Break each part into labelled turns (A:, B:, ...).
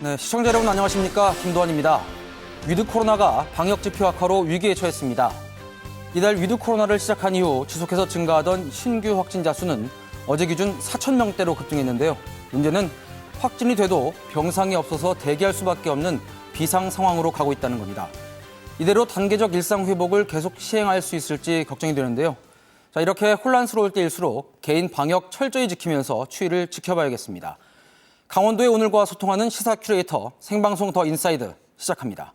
A: 네, 시청자 여러분 안녕하십니까? 김도환입니다. 위드 코로나가 방역 지표 악화로 위기에 처했습니다. 이달 위드 코로나를 시작한 이후 지속해서 증가하던 신규 확진자 수는 어제 기준 4,000명대로 급증했는데요. 문제는 확진이 돼도 병상이 없어서 대기할 수밖에 없는 비상 상황으로 가고 있다는 겁니다. 이대로 단계적 일상 회복을 계속 시행할 수 있을지 걱정이 되는데요. 자, 이렇게 혼란스러울 때일수록 개인 방역 철저히 지키면서 추이를 지켜봐야겠습니다. 강원도의 오늘과 소통하는 시사 큐레이터 생방송 더 인사이드 시작합니다.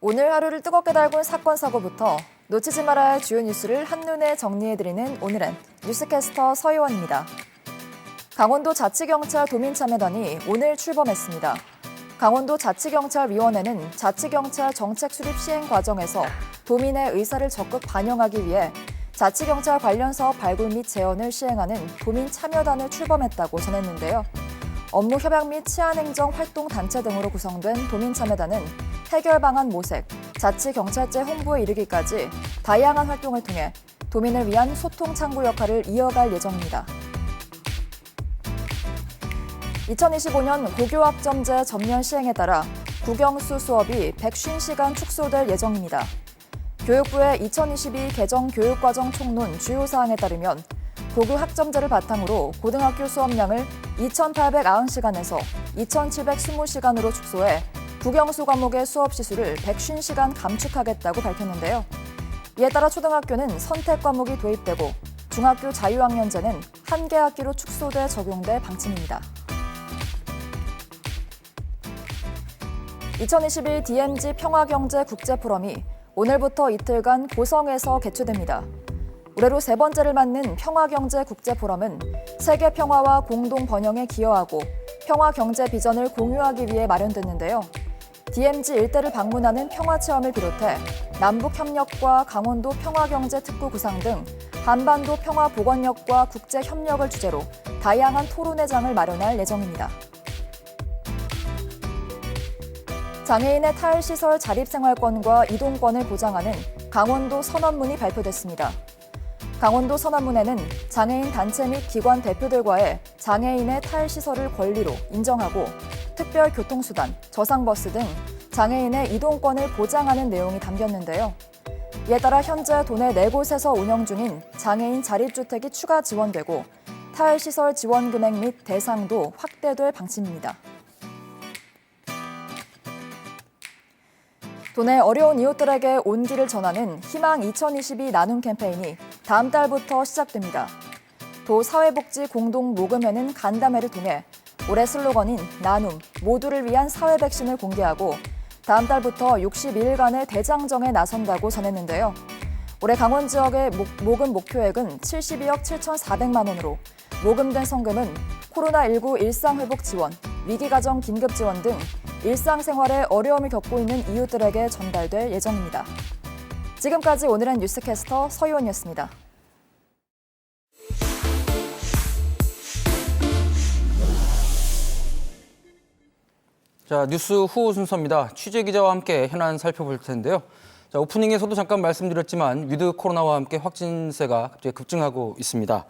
B: 오늘 하루를 뜨겁게 달군 사건 사고부터 놓치지 말아야 할 주요 뉴스를 한눈에 정리해드리는 오늘은 뉴스캐스터 서희원입니다. 강원도 자치경찰 도민참여단이 오늘 출범했습니다. 강원도 자치경찰위원회는 자치경찰 정책 수립 시행 과정에서 도민의 의사를 적극 반영하기 위해 자치경찰 관련 사업 발굴 및 재원을 시행하는 도민참여단을 출범했다고 전했는데요. 업무 협약 및 치안행정 활동 단체 등으로 구성된 도민참여단은 해결 방안 모색, 자치경찰제 홍보에 이르기까지 다양한 활동을 통해 도민을 위한 소통 창구 역할을 이어갈 예정입니다. 2025년 고교학점제 전면 시행에 따라 국영수 수업이 150시간 축소될 예정입니다. 교육부의 2022 개정 교육과정 총론 주요 사항에 따르면 고교학점제를 바탕으로 고등학교 수업량을 2,890시간에서 2,720시간으로 축소해 국영수 과목의 수업 시수를 150시간 감축하겠다고 밝혔는데요. 이에 따라 초등학교는 선택 과목이 도입되고 중학교 자유학년제는 한 개 학기로 축소돼 적용될 방침입니다. 2021 DMZ 평화경제 국제포럼이 오늘부터 이틀간 고성에서 개최됩니다. 올해로 세 번째를 맞는 평화경제 국제포럼은 세계 평화와 공동 번영에 기여하고 평화경제 비전을 공유하기 위해 마련됐는데요. DMZ 일대를 방문하는 평화체험을 비롯해 남북협력과 강원도 평화경제 특구 구상 등 한반도 평화보건력과 국제협력을 주제로 다양한 토론회장을 마련할 예정입니다. 장애인의 탈시설 자립생활권과 이동권을 보장하는 강원도 선언문이 발표됐습니다. 강원도 선언문에는 장애인 단체 및 기관 대표들과의 장애인의 탈시설을 권리로 인정하고 특별교통수단, 저상버스 등 장애인의 이동권을 보장하는 내용이 담겼는데요. 이에 따라 현재 도내 4곳에서 운영 중인 장애인 자립주택이 추가 지원되고 탈시설 지원 금액 및 대상도 확대될 방침입니다. 도내 어려운 이웃들에게 온기를 전하는 희망 2022 나눔 캠페인이 다음 달부터 시작됩니다. 도 사회복지 공동 모금회는 간담회를 통해 올해 슬로건인 나눔, 모두를 위한 사회 백신을 공개하고 다음 달부터 62일간의 대장정에 나선다고 전했는데요. 올해 강원 지역의 모금 목표액은 72억 7,400만 원으로 모금된 성금은 코로나19 일상회복 지원, 위기가정 긴급지원 등 일상생활에 어려움을 겪고 있는 이웃들에게 전달될 예정입니다. 지금까지 오늘은 뉴스캐스터 서희원이었습니다.
A: 자, 뉴스 후 순서입니다. 취재 기자와 함께 현안 살펴볼 텐데요. 자, 오프닝에서도 잠깐 말씀드렸지만 위드 코로나와 함께 확진세가 갑자기 급증하고 있습니다.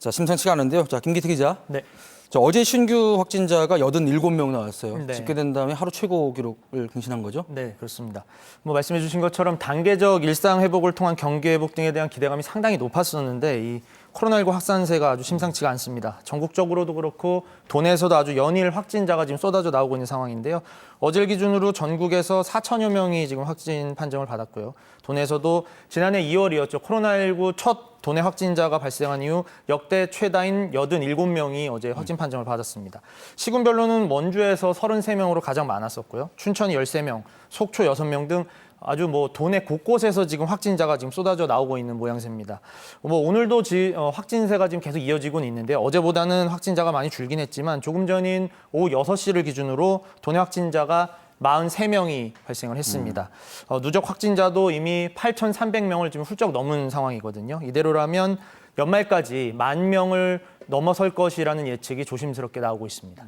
A: 자, 심상치가 않은데요. 자, 김기태 기자.
C: 네.
A: 자, 어제 신규 확진자가 87명 나왔어요.
C: 네.
A: 집계된 다음에 하루 최고 기록을更신한 거죠?
C: 네, 그렇습니다. 말씀해 주신 것처럼 단계적 일상 회복을 통한 경기 회복 등에 대한 기대감이 상당히 높았었는데 이 코로나19 확산세가 아주 심상치가 않습니다. 전국적으로도 그렇고 도내에서도 아주 연일 확진자가 지금 쏟아져 나오고 있는 상황인데요. 어제 기준으로 전국에서 4천여 명이 지금 확진 판정을 받았고요. 도내에서도 지난해 2월이었죠. 코로나19 첫 도내 확진자가 발생한 이후 역대 최다인 87명이 어제 확진 판정을 받았습니다. 시군별로는 원주에서 33명으로 가장 많았었고요. 춘천이 13명, 속초 6명 등 아주 도내 곳곳에서 지금 확진자가 지금 쏟아져 나오고 있는 모양새입니다. 오늘도 확진세가 지금 계속 이어지고는 있는데 어제보다는 확진자가 많이 줄긴 했지만 조금 전인 오후 6시를 기준으로 도내 확진자가 43명이 발생을 했습니다. 누적 확진자도 이미 8,300명을 지금 훌쩍 넘은 상황이거든요. 이대로라면 연말까지 10,000명을 넘어설 것이라는 예측이 조심스럽게 나오고 있습니다.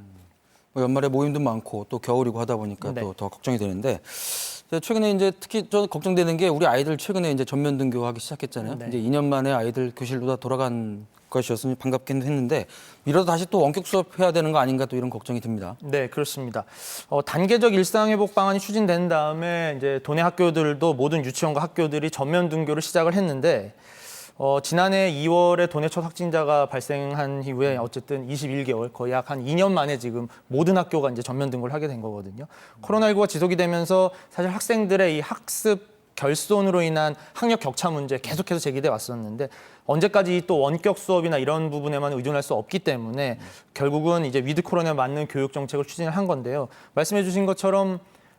A: 뭐 연말에 모임도 많고 또 겨울이고 하다 보니까
C: 네.
A: 또 더 걱정이 되는데 최근에 이제 특히 저 걱정되는 게 우리 아이들 최근에 이제 전면 등교하기 시작했잖아요.
C: 네.
A: 이제 2년 만에 아이들 교실로 다 돌아간 것이었으니 반갑긴 했는데 이러다 다시 또 원격 수업해야 되는 거 아닌가 또 이런 걱정이 듭니다.
C: 네, 그렇습니다. 단계적 일상회복 방안이 추진된 다음에 이제 도내 학교들도 모든 유치원과 학교들이 전면 등교를 시작을 했는데 지난해 2월에 도내 첫 확진자가 발생한 이후에 어쨌든 21개월, 거의 약 한 2년 만에 지금 모든 학교가 이제 전면 등교를 하게 된 거거든요. 코로나19가 지속이 되면서 사실 학생들의 이 학습 결손으로 인한 학력 격차 문제 계속해서 제기돼 왔었는데 언제까지 또 원격 수업이나 이런 부분에만 의존할 수 없기 때문에 결국은 이제 위드 코로나에 맞는 교육 정책을 추진을 한 건데요. 말씀해 주신 것처럼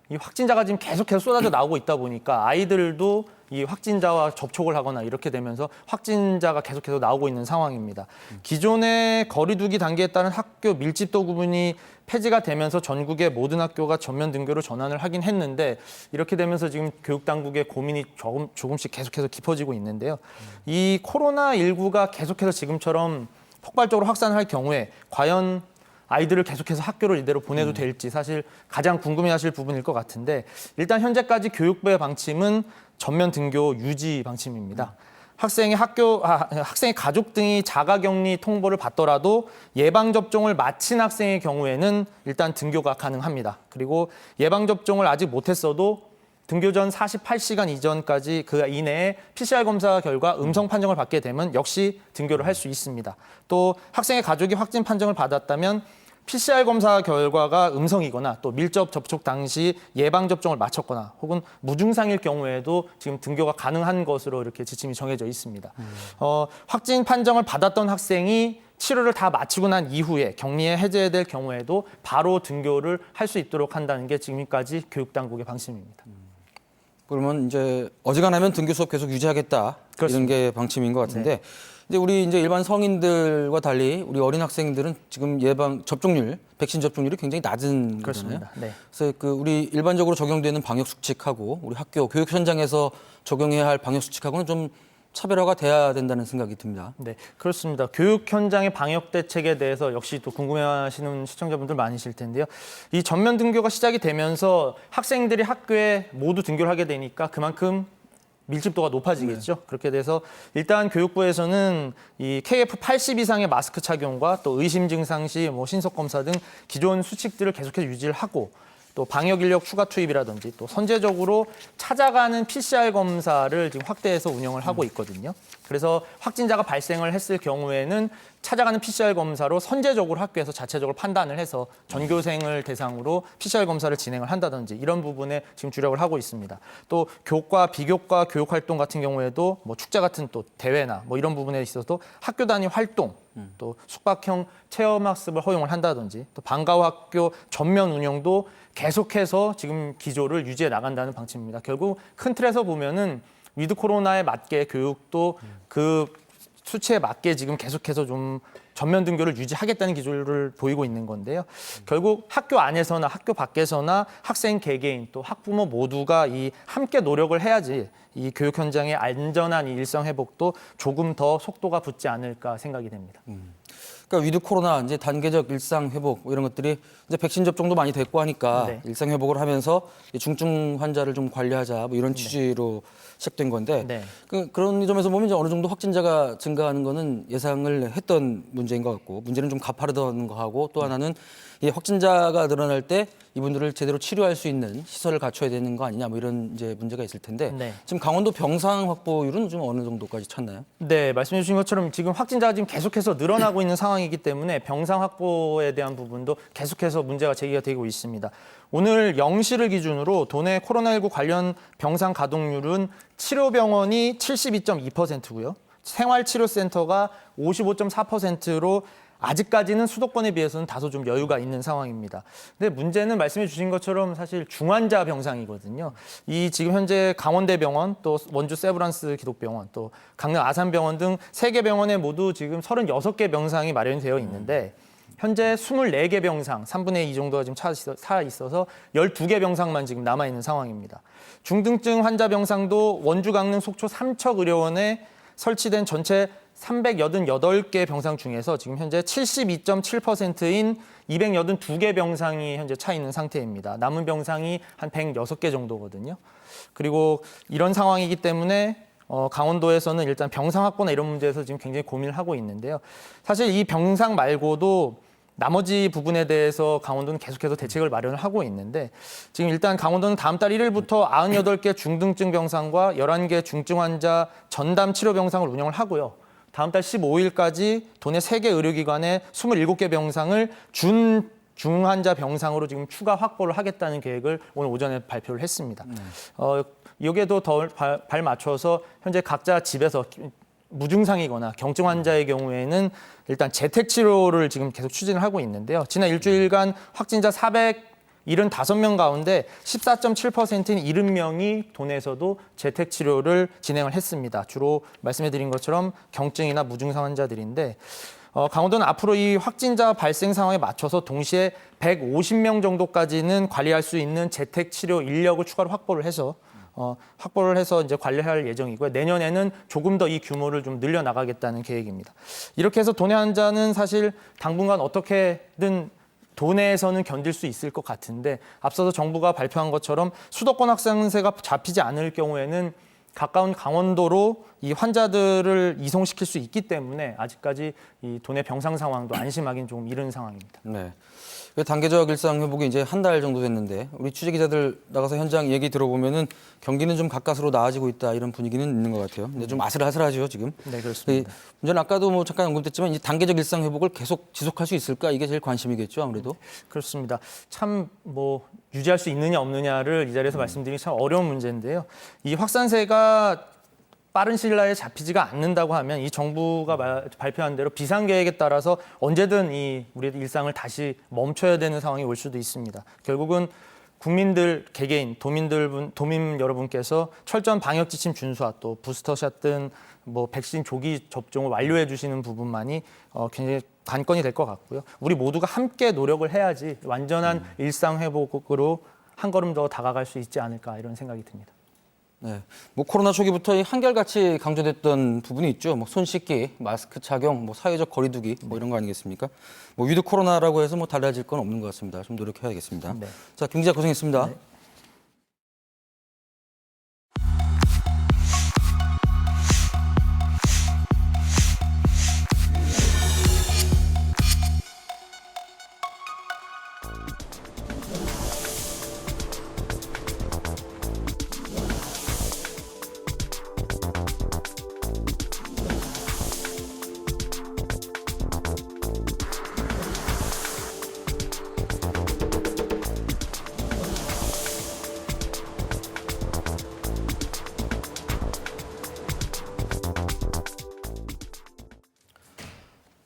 C: 이 확진자가 지금 계속해서 쏟아져 나오고 있다 보니까 아이들도 이 확진자와 접촉을 하거나 이렇게 되면서 확진자가 계속해서 나오고 있는 상황입니다. 기존의 거리두기 단계에 따른 학교 밀집도 구분이 폐지가 되면서 전국의 모든 학교가 전면 등교로 전환을 하긴 했는데 이렇게 되면서 지금 교육당국의 고민이 조금씩 계속해서 깊어지고 있는데요. 이 코로나19가 계속해서 지금처럼 폭발적으로 확산할 경우에 과연 아이들을 계속해서 학교를 이대로 보내도 될지 사실 가장 궁금해하실 부분일 것 같은데 일단 현재까지 교육부의 방침은 전면 등교 유지 방침입니다. 학생의 가족 등이 자가격리 통보를 받더라도 예방접종을 마친 학생의 경우에는 일단 등교가 가능합니다. 그리고 예방접종을 아직 못했어도 등교 전 48시간 이전까지 그 이내에 PCR 검사 결과 음성 판정을 받게 되면 역시 등교를 할 수 있습니다. 또 학생의 가족이 확진 판정을 받았다면 PCR 검사 결과가 음성이거나 또 밀접 접촉 당시 예방접종을 마쳤거나 혹은 무증상일 경우에도 지금 등교가 가능한 것으로 이렇게 지침이 정해져 있습니다. 확진 판정을 받았던 학생이 치료를 다 마치고 난 이후에 격리에 해제될 경우에도 바로 등교를 할 수 있도록 한다는 게 지금까지 교육당국의 방침입니다.
A: 그러면 이제 어지간하면 등교 수업 계속 유지하겠다
C: 그렇습니다.
A: 이런 게 방침인 것 같은데
C: 네.
A: 이제 우리 이제 일반 성인들과 달리 우리 어린 학생들은 지금 백신 접종률이 굉장히 낮은 거잖아요.
C: 그렇습니다. 네.
A: 그래서 그 우리 일반적으로 적용되는 방역 수칙하고 우리 학교 교육 현장에서 적용해야 할 방역 수칙하고는 좀 차별화가 돼야 된다는 생각이 듭니다.
C: 네, 그렇습니다. 교육 현장의 방역 대책에 대해서 역시 또 궁금해하시는 시청자분들 많으실 텐데요. 이 전면 등교가 시작이 되면서 학생들이 학교에 모두 등교를 하게 되니까 그만큼 밀집도가 높아지겠죠. 그렇게 돼서 일단 교육부에서는 이 KF80 이상의 마스크 착용과 또 의심 증상 시 신속 검사 등 기존 수칙들을 계속해서 유지를 하고 또 방역 인력 추가 투입이라든지 또 선제적으로 찾아가는 PCR 검사를 지금 확대해서 운영을 하고 있거든요. 그래서 확진자가 발생을 했을 경우에는 찾아가는 PCR 검사로 선제적으로 학교에서 자체적으로 판단을 해서 전교생을 대상으로 PCR 검사를 진행을 한다든지 이런 부분에 지금 주력을 하고 있습니다. 또 교과, 비교과 교육 활동 같은 경우에도 뭐 축제 같은 또 대회나 뭐 이런 부분에 있어서도 학교 단위 활동 또 숙박형 체험학습을 허용을 한다든지 또 방과후 학교 전면 운영도 계속해서 지금 기조를 유지해 나간다는 방침입니다. 결국 큰 틀에서 보면은 위드 코로나에 맞게 교육도 그 수치에 맞게 지금 계속해서 좀 전면 등교를 유지하겠다는 기조를 보이고 있는 건데요. 결국 학교 안에서나 학교 밖에서나 학생 개개인 또 학부모 모두가 이 함께 노력을 해야지 이 교육 현장의 안전한 이 일상 회복도 조금 더 속도가 붙지 않을까 생각이 됩니다.
A: 그러니까 위드 코로나 이제 단계적 일상 회복 이런 것들이 이제 백신 접종도 많이 됐고 하니까
C: 네.
A: 일상 회복을 하면서 이 중증 환자를 좀 관리하자 뭐 이런 취지로 시작된 건데
C: 네.
A: 그런 점에서 보면 이제 어느 정도 확진자가 증가하는 거는 예상을 했던 문제인 것 같고 문제는 좀 가파르다는 거하고 또 하나는 이 확진자가 늘어날 때 이분들을 제대로 치료할 수 있는 시설을 갖춰야 되는 거 아니냐 뭐 이런 이제 문제가 있을 텐데
C: 네.
A: 지금 강원도 병상 확보율은 좀 어느 정도까지 찼나요?
C: 네, 말씀해 주신 것처럼 지금 확진자가 지금 계속해서 늘어나고 있는 상황이기 때문에 병상 확보에 대한 부분도 계속해서 문제가 제기가 되고 있습니다. 오늘 0시를 기준으로 도내 코로나19 관련 병상 가동률은 치료병원이 72.2%고요. 생활치료센터가 55.4%로 아직까지는 수도권에 비해서는 다소 좀 여유가 있는 상황입니다. 근데 문제는 말씀해 주신 것처럼 사실 중환자 병상이거든요. 이 지금 현재 강원대병원, 또 원주 세브란스 기독병원, 또 강릉 아산병원 등 3개 병원에 모두 지금 36개 병상이 마련이 되어 있는데 현재 24개 병상, 3분의 2 정도가 지금 차 있어서 12개 병상만 지금 남아있는 상황입니다. 중등증 환자 병상도 원주, 강릉, 속초, 삼척의료원에 설치된 전체 388개 병상 중에서 지금 현재 72.7%인 282개 병상이 현재 차 있는 상태입니다. 남은 병상이 한 106개 정도거든요. 그리고 이런 상황이기 때문에 강원도에서는 일단 병상 확보나 이런 문제에서 지금 굉장히 고민을 하고 있는데요. 사실 이 병상 말고도 나머지 부분에 대해서 강원도는 계속해서 대책을 마련을 하고 있는데 지금 일단 강원도는 다음 달 1일부터 98개 중등증 병상과 11개 중증 환자 전담 치료 병상을 운영을 하고요. 다음 달 15일까지 도내 3개 의료기관에 27개 병상을 중환자 병상으로 지금 추가 확보를 하겠다는 계획을 오늘 오전에 발표를 했습니다. 여기에도 더 발 맞춰서 현재 각자 집에서 무증상이거나 경증 환자의 경우에는 일단 재택 치료를 지금 계속 추진을 하고 있는데요. 지난 일주일간 확진자 475명 가운데 14.7%인 70명이 도내에서도 재택 치료를 진행을 했습니다. 주로 말씀해드린 것처럼 경증이나 무증상 환자들인데 강원도는 앞으로 이 확진자 발생 상황에 맞춰서 동시에 150명 정도까지는 관리할 수 있는 재택 치료 인력을 추가로 확보를 해서 이제 관리할 예정이고요. 내년에는 조금 더 이 규모를 좀 늘려나가겠다는 계획입니다. 이렇게 해서 도내 환자는 사실 당분간 어떻게든 도내에서는 견딜 수 있을 것 같은데 앞서서 정부가 발표한 것처럼 수도권 확산세가 잡히지 않을 경우에는 가까운 강원도로 이 환자들을 이송시킬 수 있기 때문에 아직까지 이 도내 병상 상황도 안심하기는 좀 이른 상황입니다.
A: 네. 단계적 일상 회복이 이제 한 달 정도 됐는데 우리 취재 기자들 나가서 현장 얘기 들어보면은 경기는 좀 가까스로 나아지고 있다 이런 분위기는 있는 것 같아요. 근데 좀 아슬아슬하죠 지금.
C: 네, 그렇습니다.
A: 문제는 아까도 뭐 잠깐 언급됐지만 이 단계적 일상 회복을 계속 지속할 수 있을까 이게 제일 관심이겠죠 아무래도.
C: 그렇습니다. 참 뭐 유지할 수 있느냐 없느냐를 이 자리에서 말씀드리기 참 어려운 문제인데요. 이 확산세가 빠른 시일 내에 잡히지가 않는다고 하면 이 정부가 발표한 대로 비상계획에 따라서 언제든 이 우리의 일상을 다시 멈춰야 되는 상황이 올 수도 있습니다. 결국은 국민들, 개개인, 도민 여러분께서 철저한 방역 지침 준수와 또 부스터샷 등 뭐 백신 조기 접종을 완료해 주시는 부분만이 굉장히 관건이 될 것 같고요. 우리 모두가 함께 노력을 해야지 완전한 일상 회복으로 한 걸음 더 다가갈 수 있지 않을까 이런 생각이 듭니다.
A: 네, 뭐 코로나 초기부터 한결같이 강조됐던 부분이 있죠. 뭐 손 씻기, 마스크 착용, 뭐 사회적 거리두기, 뭐 이런 거 아니겠습니까? 뭐 위드 코로나라고 해서 뭐 달라질 건 없는 것 같습니다. 좀 노력해야겠습니다. 네. 자, 김 기자 고생했습니다. 네.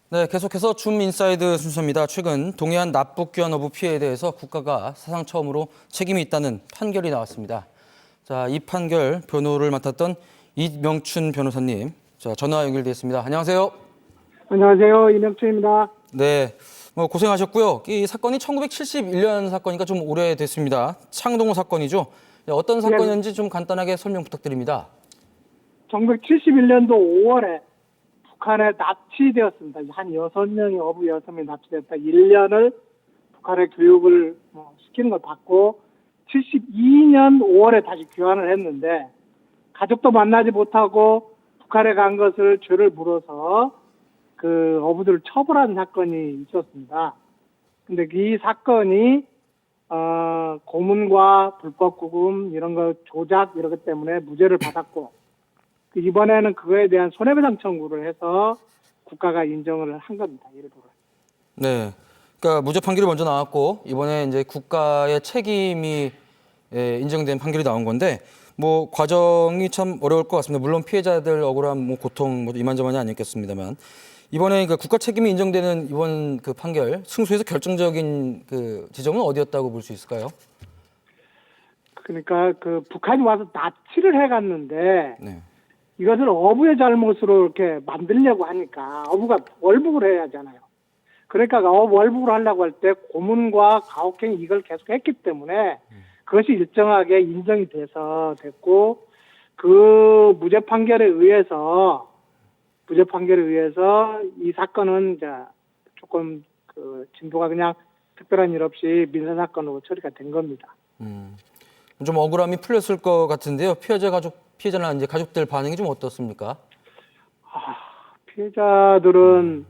A: 네, 계속해서 줌 인사이드 순서입니다. 최근 동해안 납북귀환 어부 피해에 대해서 국가가 사상 처음으로 책임이 있다는 판결이 나왔습니다. 자, 이 판결 변호를 맡았던 이명춘 변호사님, 자, 전화 연결돼 있습니다. 안녕하세요.
D: 안녕하세요, 이명춘입니다.
A: 네, 뭐 고생하셨고요. 이 사건이 1971년 사건이니까 좀 오래됐습니다. 창동호 사건이죠. 어떤 사건인지 좀 간단하게 설명 부탁드립니다.
D: 1971년도 5월에 북한에 납치되었습니다. 한 6명이 어부 6명이 납치됐다. 1년을 북한에 교육을 시키는 걸 받고 72년 5월에 다시 귀환을 했는데 가족도 만나지 못하고 북한에 간 것을 죄를 물어서 그 어부들을 처벌한 사건이 있었습니다. 근데 이 사건이 고문과 불법 구금 이런 거 조작 이런 것 때문에 무죄를 받았고 이번에는 그거에 대한 손해배상 청구를 해서 국가가 인정을 한 겁니다. 일부를.
A: 네, 그러니까 무죄 판결이 먼저 나왔고 이번에 이제 국가의 책임이 인정된 판결이 나온 건데 뭐 과정이 참 어려울 것 같습니다. 물론 피해자들 억울한 뭐 고통 뭐 이만저만이 아니었겠습니다만 이번에 그 국가 책임이 인정되는 이번 그 판결 승소에서 결정적인 그 지점은 어디였다고 볼 수 있을까요?
D: 그러니까 그 북한이 와서 납치를 해갔는데. 네. 이것을 어부의 잘못으로 이렇게 만들려고 하니까 어부가 월북을 해야 하잖아요. 그러니까 월북을 하려고 할 때 고문과 가혹행위 이걸 계속 했기 때문에 그것이 일정하게 인정이 됐고 그 무죄 판결에 의해서 무죄 판결에 의해서 이 사건은 이제 조금 진도가 그냥 특별한 일 없이 민사 사건으로 처리가 된 겁니다.
A: 좀 억울함이 풀렸을 것 같은데요. 피해자나 이제 가족들 반응이 좀 어떻습니까?
D: 피해자들은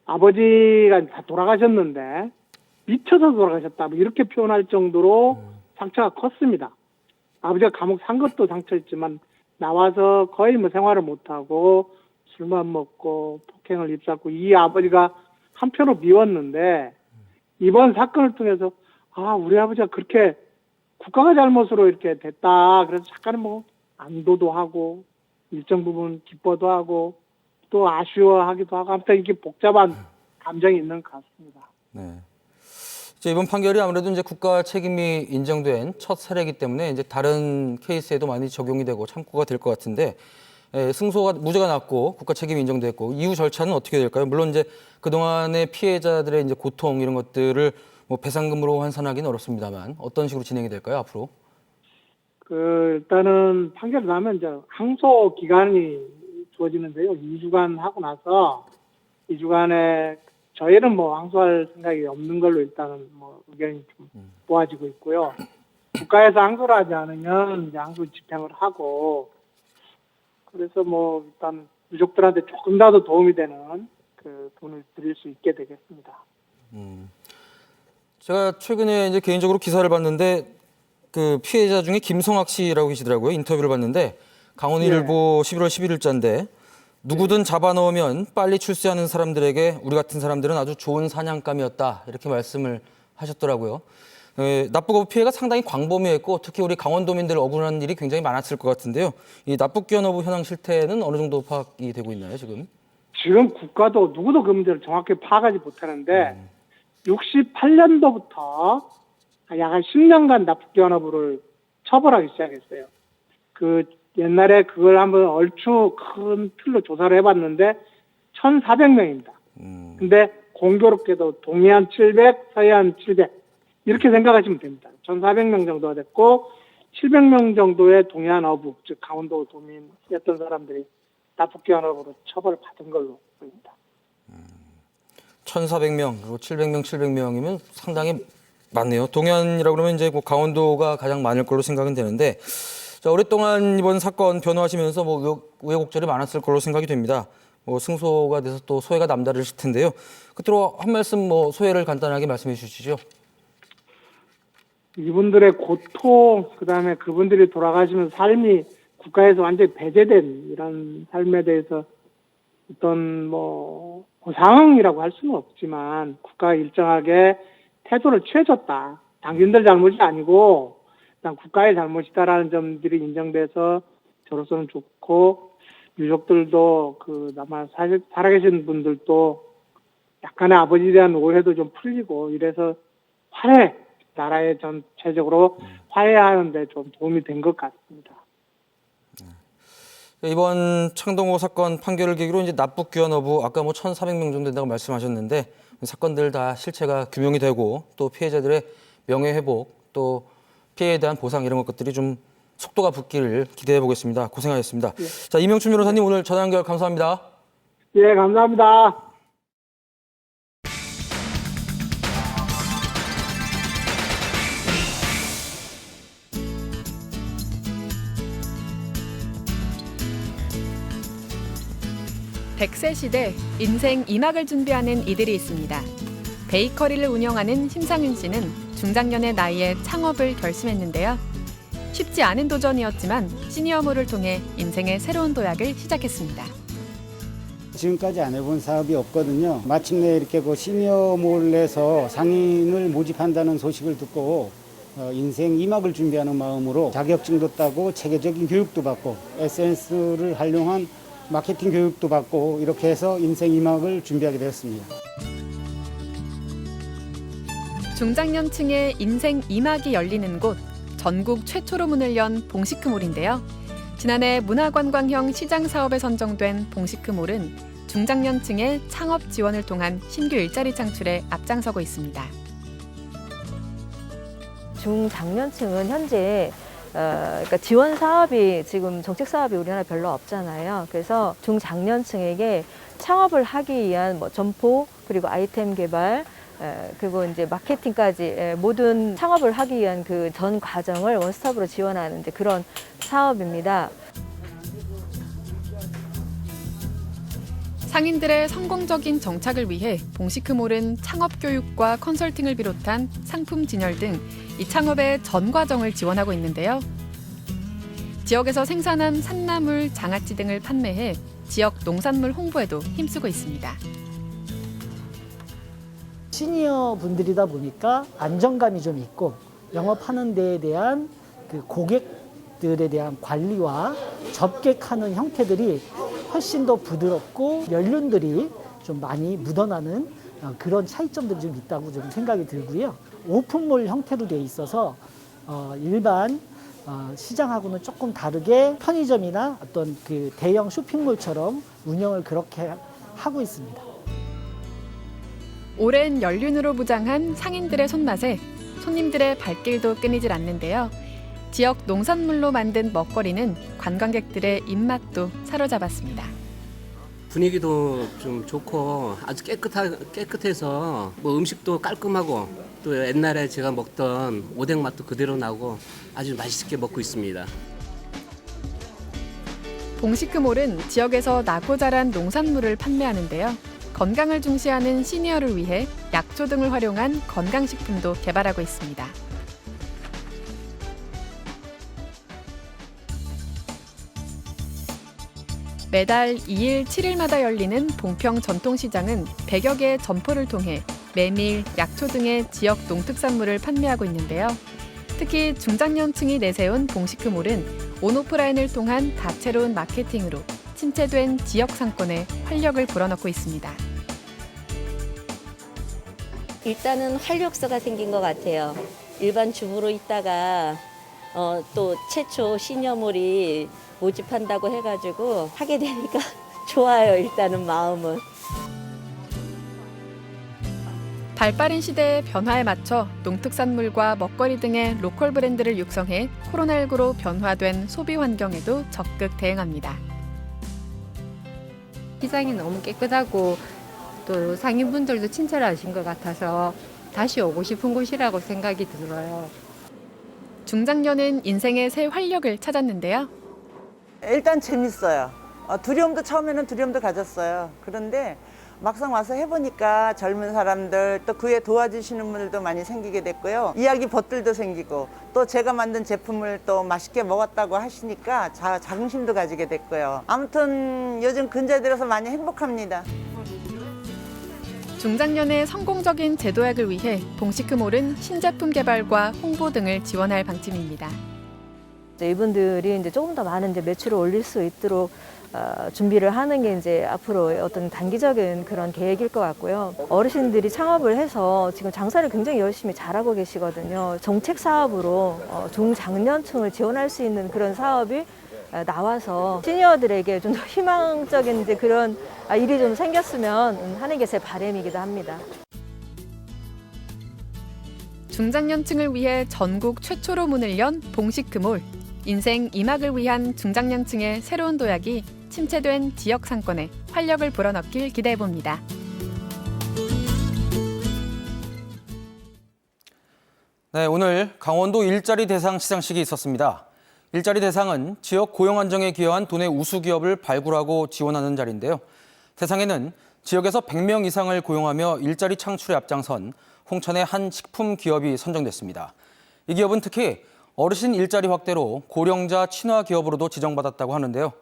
D: 아버지가 다 돌아가셨는데 미쳐서 돌아가셨다 뭐 이렇게 표현할 정도로 상처가 컸습니다. 아버지가 감옥 산 것도 상처였지만 나와서 거의 뭐 생활을 못하고 술만 먹고 폭행을 입사하고 이 아버지가 한편으로 미웠는데 이번 사건을 통해서 우리 아버지가 그렇게 국가가 잘못으로 이렇게 됐다. 그래서 잠깐은 뭐 안도도 하고 일정 부분 기뻐도 하고 또 아쉬워하기도 하고 아무튼 이게 복잡한 감정이 있는 것 같습니다.
A: 네. 이번 판결이 아무래도 이제 국가 책임이 인정된 첫 사례이기 때문에 이제 다른 케이스에도 많이 적용이 되고 참고가 될 것 같은데 승소가 무죄가 났고 국가 책임이 인정됐고 이후 절차는 어떻게 될까요? 물론 이제 그동안의 피해자들의 이제 고통 이런 것들을 뭐 배상금으로 환산하기는 어렵습니다만 어떤 식으로 진행이 될까요, 앞으로?
D: 일단은 판결이 나면 이제 항소 기간이 주어지는데요. 2주간 하고 나서 2주간에 저희는 뭐 항소할 생각이 없는 걸로 일단은 뭐 의견이 좀 모아지고 있고요. 국가에서 항소를 하지 않으면 이제 항소 집행을 하고 그래서 뭐 일단 유족들한테 조금이라도 도움이 되는 그 돈을 드릴 수 있게 되겠습니다.
A: 제가 최근에 이제 개인적으로 기사를 봤는데 그 피해자 중에 김성학 씨라고 계시더라고요. 인터뷰를 봤는데 강원일보 11월 11일자인데 누구든 잡아넣으면 빨리 출세하는 사람들에게 우리 같은 사람들은 아주 좋은 사냥감이었다 이렇게 말씀을 하셨더라고요. 납북어부 피해가 상당히 광범위했고 특히 우리 강원도민들 억울한 일이 굉장히 많았을 것 같은데요. 이 납북기원어부 현황 실태는 어느 정도 파악이 되고 있나요, 지금?
D: 지금 국가도 누구도 그 문제를 정확히 파악하지 못하는데 68년도부터 약 한 10년간 납북기원어부를 처벌하기 시작했어요. 옛날에 그걸 한번 얼추 큰 틀로 조사를 해봤는데 1,400명입니다. 근데 공교롭게도 동해안 700, 서해안 700 이렇게 생각하시면 됩니다. 1,400명 정도가 됐고 700명 정도의 동해안 어부, 즉 강원도 도민이었던 사람들이 납북기원어부로 처벌을 받은 걸로 보입니다.
A: 1,400명, 그리고 700명이면 상당히 많네요. 동해안이라고 그러면 이제 뭐 강원도가 가장 많을 걸로 생각은 되는데 자, 오랫동안 이번 사건 변호하시면서 뭐 우여곡절이 많았을 걸로 생각이 됩니다. 뭐 승소가 돼서 또 소회가 남다르실 텐데요. 끝으로 한 말씀 뭐 소회를 간단하게 말씀해 주시죠.
D: 이분들의 고통, 그다음에 그분들이 돌아가시는 삶이 국가에서 완전히 배제된 이런 삶에 대해서 어떤 뭐 보상이라고 할 수는 없지만 국가가 일정하게 태도를 취해줬다. 당신들 잘못이 아니고 일단 국가의 잘못이다라는 점들이 인정돼서 저로서는 좋고 유족들도 아마 살아계신 분들도 약간의 아버지에 대한 오해도 좀 풀리고 이래서 나라의 전체적으로 화해하는 데 좀 도움이 된 것 같습니다.
A: 이번 창동호 사건 판결을 계기로 이제 납북기원어부 아까 뭐 1,400명 정도 된다고 말씀하셨는데 사건들 다 실체가 규명이 되고 또 피해자들의 명예회복 또 피해에 대한 보상 이런 것들이 좀 속도가 붙기를 기대해 보겠습니다. 고생하셨습니다. 예. 자, 이명춘 변호사님 오늘 전화 연결 감사합니다.
D: 예, 감사합니다.
E: 백세 시대 인생 2막을 준비하는 이들이 있습니다. 베이커리를 운영하는 심상윤 씨는 중장년의 나이에 창업을 결심했는데요. 쉽지 않은 도전이었지만 시니어몰을 통해 인생의 새로운 도약을 시작했습니다.
F: 지금까지 안 해본 사업이 없거든요. 마침내 이렇게 시니어몰에서 상인을 모집한다는 소식을 듣고 인생 2막을 준비하는 마음으로 자격증도 따고 체계적인 교육도 받고 SNS를 활용한 마케팅 교육도 받고 이렇게 해서 인생 2막을 준비하게 되었습니다.
E: 중장년층의 인생 2막이 열리는 곳, 전국 최초로 문을 연 봉시크몰인데요. 지난해 문화관광형 시장 사업에 선정된 봉시크몰은 중장년층의 창업 지원을 통한 신규 일자리 창출에 앞장서고 있습니다.
G: 중장년층은 현재 그러니까 지원 사업이 지금 정책 사업이 우리나라 별로 없잖아요. 그래서 중장년층에게 창업을 하기 위한 뭐 점포 그리고 아이템 개발 그리고 이제 마케팅까지 모든 창업을 하기 위한 그 전 과정을 원스톱으로 지원하는 이제 그런 사업입니다.
E: 상인들의 성공적인 정착을 위해 봉시크몰은 창업 교육과 컨설팅을 비롯한 상품 진열 등 이 창업의 전 과정을 지원하고 있는데요. 지역에서 생산한 산나물, 장아찌 등을 판매해 지역 농산물 홍보에도 힘쓰고 있습니다.
H: 시니어 분들이다 보니까 안정감이 좀 있고 영업하는 데에 대한 그 고객들에 대한 관리와 접객하는 형태들이 훨씬 더 부드럽고 연륜들이 좀 많이 묻어나는 그런 차이점들이 좀 있다고 좀 생각이 들고요. 오픈몰 형태로 되어 있어서 일반 시장하고는 조금 다르게 편의점이나 어떤 그 대형 쇼핑몰처럼 운영을 그렇게 하고 있습니다.
E: 오랜 연륜으로 무장한 상인들의 손맛에 손님들의 발길도 끊이질 않는데요. 지역 농산물로 만든 먹거리는 관광객들의 입맛도 사로잡았습니다.
I: 분위기도 좀 좋고 아주 깨끗해서 뭐 음식도 깔끔하고 또 옛날에 제가 먹던 오뎅 맛도 그대로 나고 아주 맛있게 먹고 있습니다.
E: 봉시크몰은 지역에서 나고 자란 농산물을 판매하는데요. 건강을 중시하는 시니어를 위해 약초 등을 활용한 건강식품도 개발하고 있습니다. 매달 2일, 7일마다 열리는 봉평 전통시장은 100여 개의 점포를 통해 메밀, 약초 등의 지역 농특산물을 판매하고 있는데요. 특히 중장년층이 내세운 봉시크몰은 온오프라인을 통한 다채로운 마케팅으로 침체된 지역 상권에 활력을 불어넣고 있습니다.
J: 일단은 활력소가 생긴 것 같아요. 일반 주부로 있다가 또 최초 시니어몰이 모집한다고 해가지고 하게 되니까 좋아요. 일단은 마음은.
E: 발빠른 시대의 변화에 맞춰 농특산물과 먹거리 등의 로컬 브랜드를 육성해 코로나19로 변화된 소비 환경에도 적극 대응합니다.
K: 시장이 너무 깨끗하고 또 상인분들도 친절하신 것 같아서 다시 오고 싶은 곳이라고 생각이 들어요.
E: 중장년은 인생의 새 활력을 찾았는데요.
L: 일단 재밌어요. 두려움도 처음에는 두려움도 가졌어요. 그런데 막상 와서 해보니까 젊은 사람들 또 그에 도와주시는 분들도 많이 생기게 됐고요. 이야기 벗들도 생기고 또 제가 만든 제품을 또 맛있게 먹었다고 하시니까 자긍심도 가지게 됐고요. 아무튼 요즘 근처에 들어서 많이 행복합니다.
E: 중장년의 성공적인 재도약을 위해 봉시크몰은 신제품 개발과 홍보 등을 지원할 방침입니다.
G: 이분들이 이제 조금 더 많은 이제 매출을 올릴 수 있도록 준비를 하는 게 이제 앞으로 어떤 단기적인 그런 계획일 것 같고요. 어르신들이 창업을 해서 지금 장사를 굉장히 열심히 잘하고 계시거든요. 정책 사업으로 중장년층을 지원할 수 있는 그런 사업이 나와서 시니어들에게 좀 더 희망적인 이제 그런 일이 좀 생겼으면 하는 게 제 바람이기도 합니다.
E: 중장년층을 위해 전국 최초로 문을 연 봉시크몰. 인생 2막을 위한 중장년층의 새로운 도약이 침체된 지역 상권에 활력을 불어넣길 기대해봅니다.
A: 네, 오늘 강원도 일자리 대상 시상식이 있었습니다. 일자리 대상은 지역 고용 안정에 기여한 도내 우수 기업을 발굴하고 지원하는 자리인데요. 대상에는 지역에서 100명 이상을 고용하며 일자리 창출에 앞장선 홍천의 한 식품 기업이 선정됐습니다. 이 기업은 특히 어르신 일자리 확대로 고령자 친화 기업으로도 지정받았다고 하는데요.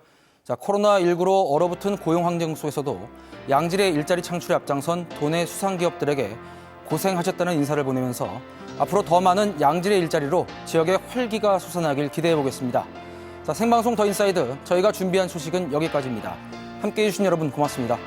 A: 코로나19로 얼어붙은 고용 환경 속에서도 양질의 일자리 창출에 앞장선 도내 수상 기업들에게 고생하셨다는 인사를 보내면서 앞으로 더 많은 양질의 일자리로 지역의 활기가 솟아나길 기대해 보겠습니다. 생방송 더 인사이드, 저희가 준비한 소식은 여기까지입니다. 함께해 주신 여러분 고맙습니다.